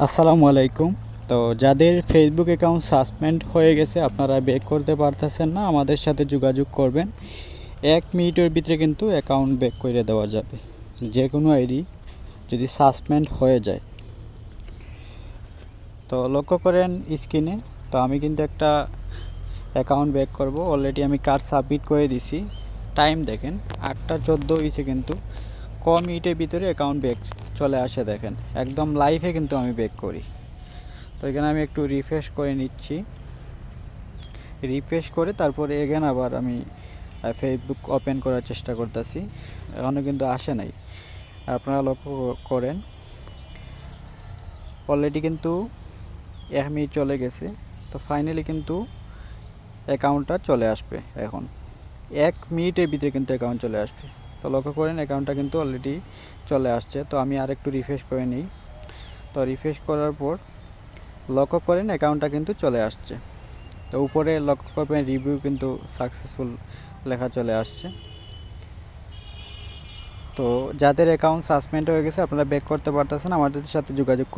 আসসালামু আলাইকুম। তো যাদের ফেসবুক অ্যাকাউন্ট সাসপেন্ড হয়ে গেছে, আপনারা ব্যাক করতে পারতেছেন না, আমাদের সাথে যোগাযোগ করবেন। 1 মিনিটের ভিতরে কিন্তু অ্যাকাউন্ট ব্যাক করে দেওয়া যাবে, যে কোনো আইডি যদি সাসপেন্ড হয়ে যায়। তো লক্ষ্য করেন স্ক্রিনে, তো আমি কিন্তু একটা অ্যাকাউন্ট ব্যাক করব। অলরেডি আমি কার্ড সাবমিট করে দিছি। টাইম দেখেন 8টা 14 হয়েছে, কিন্তু মিনিটের ভিতরে অ্যাকাউন্ট ব্যাক চলে আসে। দেখেন একদম লাইভে কিন্তু আমি ব্যাক করি। তো এখানে আমি একটু রিফ্রেশ করে নিচ্ছি। রিফ্রেশ করে তারপরে এগেন আবার আমি ফেসবুক ওপেন করার চেষ্টা করতেছি। এখনও কিন্তু আসে নাই। আপনারা লক্ষ্য করেন অলরেডি কিন্তু 1 মিনিট চলে গেছে। তো ফাইনালি কিন্তু অ্যাকাউন্টটা চলে আসবে। এখন 1 মিনিটের ভিতরে কিন্তু অ্যাকাউন্ট চলে আসবে। তো লক্ষ্য করেন অ্যাকাউন্টটা কিন্তু অলরেডি চলে আসছে। তো আমি আর একটু রিফ্রেশ করে নিই। তো রিফ্রেশ করার পর লক্ষ্য করেন অ্যাকাউন্টটা কিন্তু চলে আসছে। তো উপরে লক্ষ্য করবেন রিভিউ কিন্তু সাকসেসফুল লেখা চলে আসছে। তো যাদের অ্যাকাউন্ট সাসপেন্ড হয়ে গেছে, আপনারা ব্যাক করতে পারতেছেন, আমাদের সাথে যোগাযোগ করবেন।